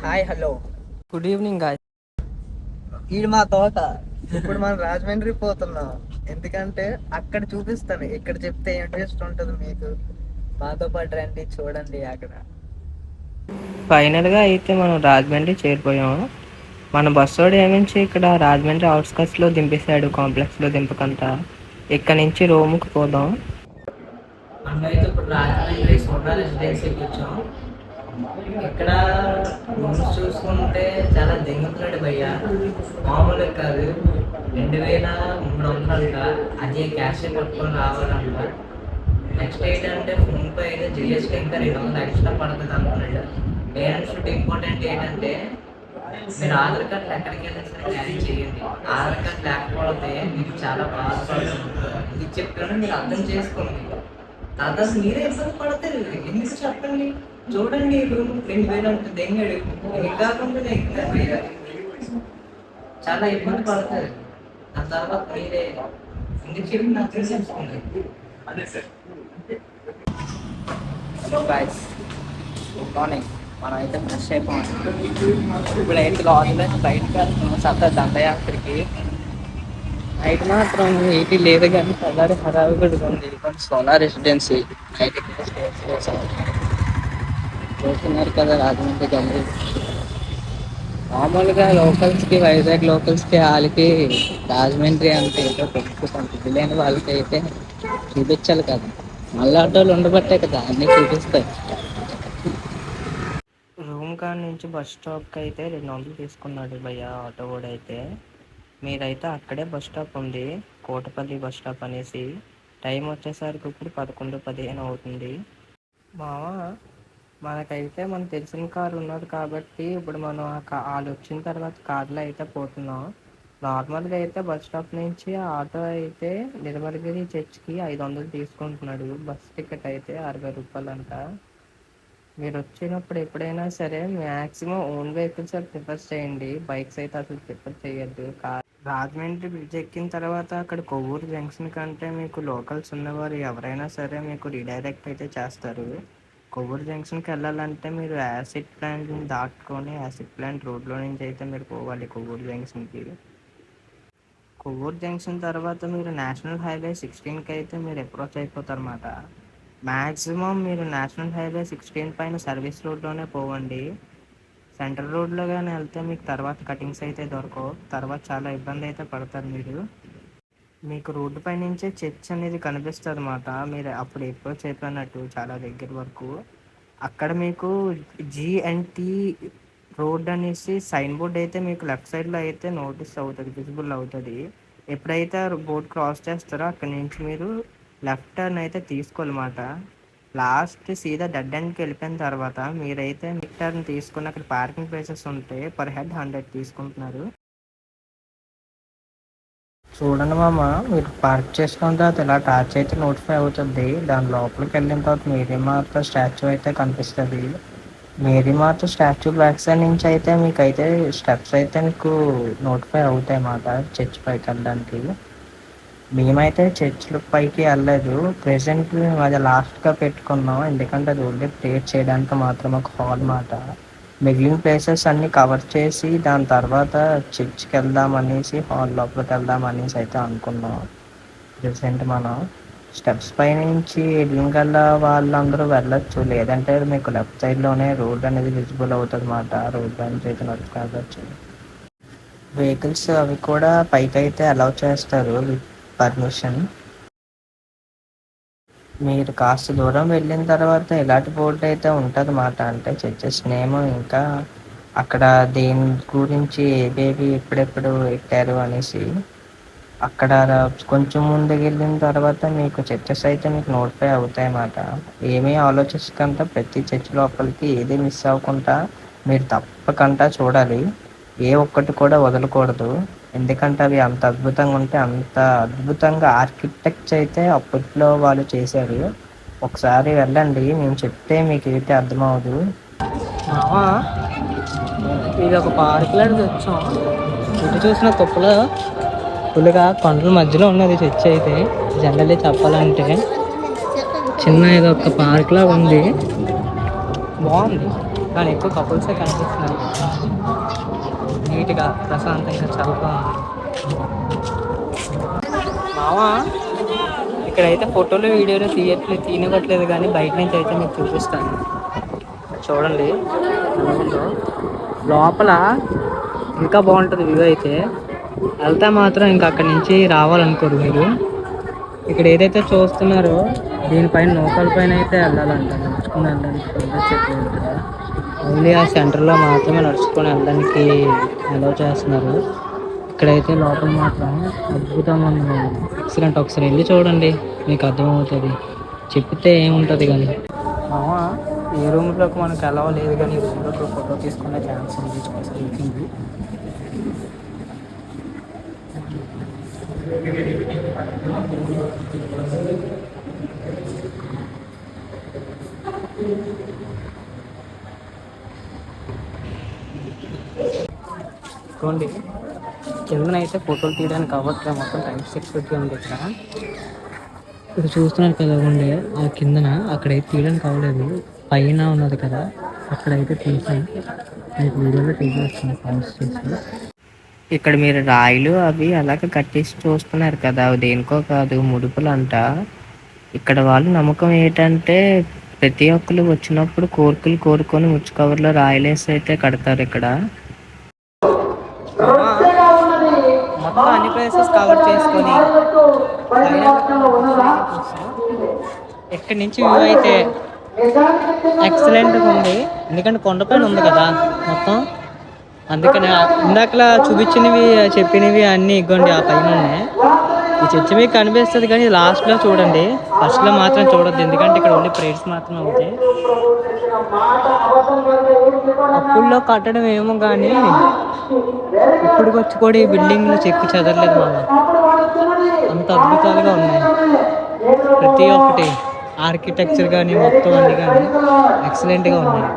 Hi hello good evening guy. ఇది మా తోట. ఇప్పుడు మనం రాజమండ్రి పోతున్నాం. ఎందుకంటే అక్కడ చూపిస్తాను. ఇక్కడ చెప్తే ఇంట్రెస్ట్ ఉంటుంది మీకు. మాతో పాటు రండి, చూడండి అక్కడ. ఫైనల్గా అయితే మనం రాజమండ్రి చేరిపోయాం. మన బస్సోడు ఏమించి ఇక్కడ రాజమండ్రి అవుట్స్కట్స్లో దింపేశాడు, కాంప్లెక్స్లో దింపకంతా. ఇక్కడ నుంచి రూమ్కి పోదాం. మనమైతే ఇప్పుడు రాజమండ్రి సోనా రెసిడెన్సీకి వచ్చాం. ఇక్కడ రూమ్స్ చూసుకుంటే చాలా దింగుతున్నాడు భయ్య, మామూలుగా కాదు. 2300 అదే క్యాష్ పట్టుకొని రావాలంట. నెక్స్ట్ ఏంటంటే ఫోన్పే అయితే జిఎస్టీ ఇంకా 200 ఎక్స్ట్రా పడుతుంది అంటున్నాడు. పేరెంట్స్ ఇంపార్టెంట్ ఏంటంటే మీరు ఆధార్ కార్డు ఎక్కడికి వెళ్ళినా సరే క్యారీ చేయండి. ఆధార్ కార్డు లేకపోతే మీకు చాలా బాధపడుతుంది. ఇది చెప్తాను, మీరు అర్థం చేసుకోండి. తర్వాత మీరే ఇబ్బంది పడతారు. ఎందుకు చెప్పండి. చూడండి, రూమ్ 2000 అంటే దెంగాడు. మీకు కాకుండా చాలా ఇబ్బంది పడతారు. దాని తర్వాత మీరే ఎందుకు చెప్పి నాకు తెలుసుకోండి. Hello guys, good morning. మనం అయితే ఫ్రెష్ అయిపోయాం. ఇప్పుడు అయితే లాడ్జ్లో బయటకు వెళ్తున్నాం సరదా దండయాత్రకి. నైట్ మాత్రం ఏటీ లేదు కానీ తెల్లారి హడావిడిగా ఉంది. కొంచెం సోనా రెసిడెన్సీ నైట్ చూస్తున్నారు కదా రాజమండ్రి గల్లీ. మామూలుగా లోకల్స్కి, వైజాగ్ లోకల్స్కి వాళ్ళకి రాజమండ్రి అంటే ఏదో తెలుసుకుంటుంది. తెలియని వాళ్ళకి అయితే చూపించాలి కదా. మళ్ళీ ఆటోలు ఉండబట్టే కదా అన్నీ చూపిస్తాయి. రూమ్ కాడ నుంచి బస్ స్టాప్కి అయితే 200 తీసుకున్నాడు భయ్య ఆటో కూడా. అయితే మీరైతే అక్కడే బస్ స్టాప్ ఉంది, కోటపల్లి బస్ స్టాప్ అనేసి. టైం వచ్చేసరికి ఇప్పుడు 11:15 అవుతుంది. మావా, మనకైతే మన తెలిసిన కారు ఉన్నది కాబట్టి ఇప్పుడు మనం వాళ్ళు వచ్చిన తర్వాత కార్లో అయితే పోతున్నాం. నార్మల్గా అయితే బస్ స్టాప్ నుంచి ఆటో అయితే నిర్మలగిరి చర్చ్కి 500 తీసుకుంటున్నాడు. బస్ టికెట్ అయితే 60 రూపాయలు అంట. మీరు వచ్చినప్పుడు ఎప్పుడైనా సరే మ్యాక్సిమం ఓన్ వెహికల్స్ ప్రిఫర్ చేయండి. బైక్స్ అయితే అసలు ప్రిఫర్ చేయొద్దు. రాజమండ్రి బ్రిడ్జ్ ఎక్కిన తర్వాత అక్కడ కొవ్వూరు జంక్షన్ కంటే మీకు లోకల్స్ ఉన్నవారు ఎవరైనా సరే మీకు రీడైరెక్ట్ అయితే చేస్తారు. కొవ్వూరు జంక్షన్కి వెళ్ళాలంటే మీరు యాసిడ్ ప్లాంట్ దాటుకొని యాసిడ్ ప్లాంట్ రోడ్లో నుంచి అయితే మీరు పోవాలి కొవ్వూరు జంక్షన్కి. కొవ్వూరు జంక్షన్ తర్వాత మీరు నేషనల్ హైవే 16కి అయితే మీరు అప్రోచ్ అయిపోతారు అన్నమాట. మ్యాక్సిమం మీరు నేషనల్ హైవే 16 పైన సర్వీస్ రోడ్లోనే పోవండి. సెంట్రల్ రోడ్లో కానీ వెళ్తే మీకు తర్వాత కటింగ్స్ అయితే దొరకవు. తర్వాత చాలా ఇబ్బంది అయితే పడతారు మీరు. మీకు రోడ్డు పై నుంచే చర్చ్ అనేది కనిపిస్తుంది అన్నమాట. మీరు అప్పుడు అప్రోచ్ అయిపోయినట్టు చాలా దగ్గర వరకు. అక్కడ మీకు జిఎన్టీ రోడ్ అనేసి సైన్ బోర్డ్ అయితే మీకు లెఫ్ట్ సైడ్లో అయితే నోటీస్ అవుతుంది, విజిబుల్ అవుతుంది. ఎప్పుడైతే బోర్డ్ క్రాస్ చేస్తారో అక్కడి నుంచి మీరు లెఫ్ట్ టర్న్ అయితే తీసుకోవాలన్నమాట. లాస్ట్ సీదా డెడ్ ఎండ్కి వెళ్ళిపోయిన తర్వాత మీరైతే మిడ్ టర్న్ తీసుకుని అక్కడ పార్కింగ్ ప్లేసెస్ ఉంటాయి. పర్ హెడ్ 100 తీసుకుంటున్నారు. చూడండి మామ, మీరు పార్క్ చేసుకున్న తర్వాత ఇలా టార్చ్ అయితే నోటిఫై అవుతుంది. దాని లోపలికి వెళ్ళిన తర్వాత మేరీ మాత స్టాచ్యూ అయితే కనిపిస్తుంది. మేరీ మాత స్టాచ్యూ బ్యాక్ సైడ్ నుంచి అయితే మీకు అయితే స్టెప్స్ అయితే మీకు నోటిఫై అవుతాయి అన్నమాట చర్చ్ పైకి వెళ్ళడానికి. మేమైతే చర్చ్ల పైకి వెళ్ళలేదు. ప్రెసెంట్ మేము అది లాస్ట్గా పెట్టుకున్నాం, ఎందుకంటే అది ఓన్లీ ప్రేయర్ చేయడానికి మాత్రం ఒక హాల్ మాట. మిగిలిన ప్లేసెస్ అన్నీ కవర్ చేసి దాని తర్వాత చర్చ్కి వెళ్దాం అనేసి, హాల్ లోపలికి వెళ్దాం అనేసి అయితే అనుకున్నాం. ప్రెసెంట్ మనం స్టెప్స్ పై నుంచి ఎడ్లింగల్ల వాళ్ళందరూ వెళ్ళొచ్చు, లేదంటే మీకు లెఫ్ట్ సైడ్లోనే రోడ్ అనేది విజిబుల్ అవుతుంది అన్నమాట. రోడ్ నుంచి అయితే నడుచుకోవచ్చు. వెహికల్స్ అవి కూడా పైకి అయితే అలౌ చేస్తారు విత్ పర్మిషన్. మీరు కాస్త దూరం వెళ్ళిన తర్వాత ఇలాంటి బోర్డు అయితే ఉంటుంది అన్నమాట. అంటే చర్చెస్ నేమ్, ఇంకా అక్కడ దేని గురించి ఏవేవి ఎప్పుడెప్పుడు ఎక్కారు అనేసి. అక్కడ కొంచెం ముందుకు వెళ్ళిన తర్వాత మీకు చర్చెస్ అయితే మీకు నోటిఫై అవుతాయి అన్నమాట. ఏమీ ఆలోచించకుండా ప్రతి చర్చ్ లోపలికి ఏది మిస్ అవ్వకుండా మీరు తప్పకుండా చూడాలి. ఏ ఒక్కటి కూడా వదలకూడదు, ఎందుకంటే అవి అంత అద్భుతంగా ఉంటే అంత అద్భుతంగా ఆర్కిటెక్చర్ అయితే అప్పట్లో వాళ్ళు చేశారు. ఒకసారి వెళ్ళండి, మేము చెప్తే మీకు అయితే అర్థమవుదు. ఇది ఒక పార్క్ లాంటిది వచ్చాం. ఇటు చూసిన తుప్పలో ఫుల్గా కొండల మధ్యలో ఉన్నది చర్చ్ అయితే. జనరల్లీ చెప్పాలంటే చిన్న ఏదో ఒక పార్క్ లాగా ఉంది, బాగుంది. కానీ ఎక్కువ కపుల్సే కనిపిస్తున్నారు. నీట్గా ప్రశాంతంగా చల్లగా మావా ఇక్కడైతే ఫోటోలు వీడియోలు తీయనివ్వట్లేదు, కానీ బయట నుంచి అయితే మీకు చూపిస్తాను. చూడండి లోపల ఇంకా బాగుంటుంది వ్యూ అయితే. వెళ్తే మాత్రం ఇంకా అక్కడి నుంచి రావాలనుకోరు మీరు. ఇక్కడ ఏదైతే చూస్తున్నారో దీనిపైన నౌకల పైన అయితే వెళ్ళాలంట, నడుచుకుని వెళ్ళడానికి చెప్పలేదు కదా. ఓన్లీ ఆ సెంటర్లో మాత్రమే నడుచుకొని వెళ్ళడానికి అలౌ చేస్తున్నారు. ఇక్కడైతే లోపల మాత్రం అద్భుతంగా ఉంది, ఎక్సలెంట్. ఒకసారి వెళ్ళి చూడండి మీకు అర్థమవుతుంది, చెప్తే ఏముంటుంది. కానీ ఏ రూమ్లోకి మనకు అలౌ లేదు, కానీ ఈ రూమ్లోకి ఫోటో తీసుకునే ఛాన్స్ ఉంది. చూడండి కిందనైతే ఫోటోలు తీయడానికి అవ్వట్లేదు, మొత్తం టైప్ సెక్యూరిటీ ఉంది ఇక్కడ. ఇక్కడ చూస్తున్నారు కదా ఉండే ఆ కిందన, అక్కడైతే తీయడానికి అవ్వలేదు. పైన ఉన్నది కదా అక్కడైతే తీసాను, వీడియోలో తీసేస్తున్నాను. ఇక్కడ మీరు రాయిలు అవి అలాగ కట్టేసి చూస్తున్నారు కదా, దేనికో కాదు, ముడుపులు అంట. ఇక్కడ వాళ్ళు నమ్మకం ఏంటంటే ప్రతి ఒక్కరు వచ్చినప్పుడు కోరికలు కోరుకొని ముచ్చు కవర్లో రాయలేసి అయితే కడతారు. ఇక్కడ మొత్తం అన్ని ప్లేసెస్ కవర్ చేసుకొని ఇక్కడి నుంచి వ్యూ అయితే ఎక్సలెంట్గా ఉంది. ఎందుకంటే కొండపైన ఉంది కదా మొత్తం, అందుకని ఇందాకలా చూపించినవి చెప్పినవి అన్నీ ఇగ్గోండి ఆ పైన ఉన్నాయి. ఈ చర్చి మీకు కనిపిస్తుంది కానీ లాస్ట్లో చూడండి, ఫస్ట్లో మాత్రం చూడొద్దు, ఎందుకంటే ఇక్కడ ఓన్లీ ప్రేయర్స్ మాత్రం అవుతాయి. అప్పుల్లో కట్టడం ఏమో కానీ ఇప్పుడు వచ్చి కూడా ఈ బిల్డింగ్లు చెక్కి చెదరలేదు మామ, అంత అద్భుతాలుగా ఉన్నాయి. ప్రతి ఒక్కటి ఆర్కిటెక్చర్ కానీ మొత్తం అన్ని కానీ ఎక్సలెంట్గా ఉన్నాయి.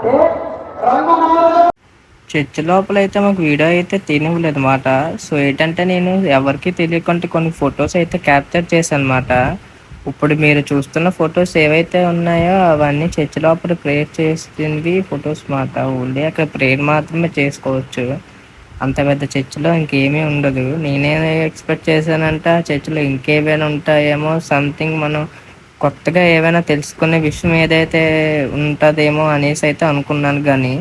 చర్చ్ లోపల అయితే మాకు వీడియో అయితే తీనివ్వలేదు అన్నమాట. సో ఏంటంటే నేను ఎవరికి తెలియకుండా కొన్ని ఫొటోస్ అయితే క్యాప్చర్ చేశాను అనమాట. ఇప్పుడు మీరు చూస్తున్న ఫొటోస్ ఏవైతే ఉన్నాయో అవన్నీ చర్చ్ లోపల ప్రేయర్ చేసినవి ఫొటోస్ మాట. ఓన్లీ అక్కడ ప్రేయర్ మాత్రమే చేసుకోవచ్చు, అంత పెద్ద చర్చిలో ఇంకేమీ ఉండదు. నేనే ఎక్స్పెక్ట్ చేశానంటే ఆ చర్చిలో ఇంకేమైనా ఉంటాయేమో, సంథింగ్ మనం కొత్తగా ఏమైనా తెలుసుకునే విషయం ఏదైతే ఉంటుందేమో అనేసి అయితే అనుకున్నాను. కానీ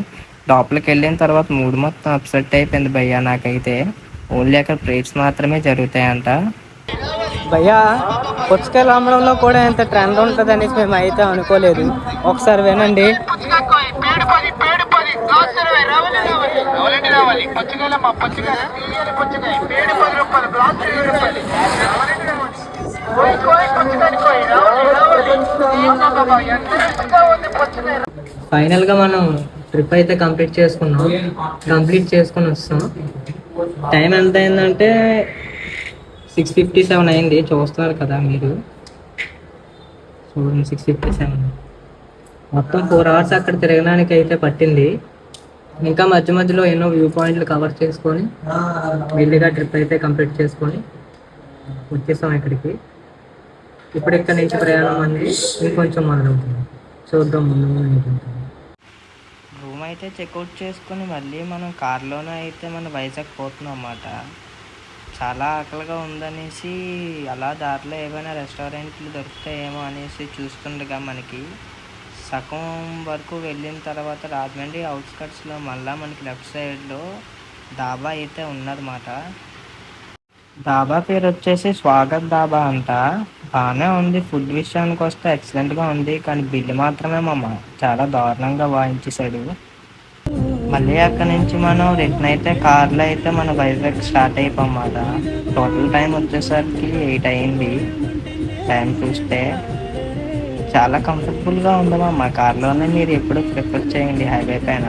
లోపలికి వెళ్ళిన తర్వాత మూడు మొత్తం అప్సెట్ అయిపోయింది భయ్యా నాకైతే. ఓన్లీ అక్కడ ప్రేయర్స్ మాత్రమే జరుగుతాయంట. భయ్యా పుచ్చకాయలు అమ్మడంలో కూడా ఎంత ట్రెండ్ ఉంటుంది అనేసి మేము అయితే అనుకోలేదు. ఒకసారి వినండి. ఫైనల్గా మనం ట్రిప్ అయితే కంప్లీట్ చేసుకుని వస్తాం. టైం ఎంత అయిందంటే 6:57 అయింది. చూస్తున్నారు కదా మీరు, చూడండి 6:57. మొత్తం 4 hours అక్కడ తిరగడానికి అయితే పట్టింది. ఇంకా మధ్య మధ్యలో ఎన్నో వ్యూ పాయింట్లు కవర్ చేసుకొని మెల్లిగా ట్రిప్ అయితే కంప్లీట్ చేసుకొని వచ్చేసాం ఇక్కడికి. ఇప్పుడు ఇక్కడ నుంచి ప్రయాణం అనేది ఇంకొంచెం మొదలవుతుంది, చూద్దాం ముందు. రూమ్ అయితే చెక్అవుట్ చేసుకొని మళ్ళీ మనం కార్లోనే అయితే మనం వైజాగ్ పోతున్నాం అన్నమాట. చాలా ఆకలిగా ఉందనేసి అలా దారిలో ఏమైనా రెస్టారెంట్లు దొరుకుతాయేమో అనేసి చూస్తుండగా మనకి సగం వరకు వెళ్ళిన తర్వాత రాజమండ్రి అవుట్స్కట్స్లో మళ్ళీ మనకి లెఫ్ట్ సైడ్లో డాబా అయితే ఉన్నదన్నమాట. డాబా పేరు వచ్చేసి స్వాగత్ డాబా అంట. బాగానే ఉంది, ఫుడ్ విషయానికి వస్తే ఎక్సలెంట్గా ఉంది. కానీ బిల్లు మాత్రమే చాలా దారుణంగా వాయించేశాడు. మళ్ళీ అక్కడి నుంచి మనం రిటర్న్ అయితే కార్లో అయితే మన వైజాగ్ స్టార్ట్ అయిపోమాట. టోటల్ టైం వచ్చేసరికి 8 అయింది. టైం చూస్తే చాలా కంఫర్టబుల్గా ఉందమ్మా కార్లోనే. మీరు ఎప్పుడు ప్రిఫర్ చేయండి హైవే పైన.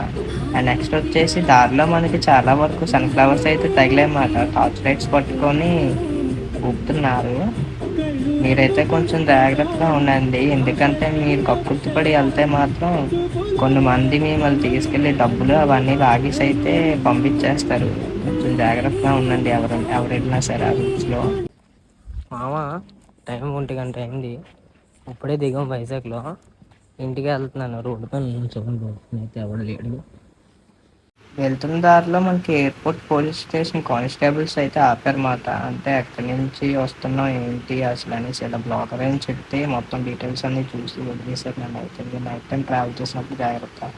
అండ్ నెక్స్ట్ వచ్చేసి దారిలో మనకి చాలా వరకు సన్ఫ్లవర్స్ అయితే తగిలేమాట. టార్చ్ లైట్స్ పట్టుకొని ఊపుతున్నారు. మీరైతే కొంచెం జాగ్రత్తగా ఉండండి, ఎందుకంటే మీరు కక్కుర్తిపడి వెళ్తే మాత్రం కొంతమంది మిమ్మల్ని తీసుకెళ్ళి డబ్బులు అవన్నీ లాగేసి అయితే పంపించేస్తారు. కొంచెం జాగ్రత్తగా ఉండండి ఎవరు వెళ్ళినా సరే ఆ రూట్స్లో. మామ టైం 1 గంట అయింది, ఇప్పుడే దిగాం వైజాగ్లో. ఇంటికి వెళ్తున్నాను. రోడ్డు పైన నుంచోని అయితే ఎవడు లేడు. వెళ్తున్న దారిలో మనకి ఎయిర్పోర్ట్ పోలీస్ స్టేషన్ కానిస్టేబుల్స్ అయితే ఆపారన్నమాట. అంటే ఎక్కడి నుంచి వస్తున్నాం ఏంటి అసలు అనేసి ఇలా బ్లాగర్ అని చెప్తే మొత్తం డీటెయిల్స్ అన్నీ చూసి వదిలేసారు. నన్ను అయితే నైట్ టైం ట్రావెల్ చేసినప్పుడు జాగ్రత్త.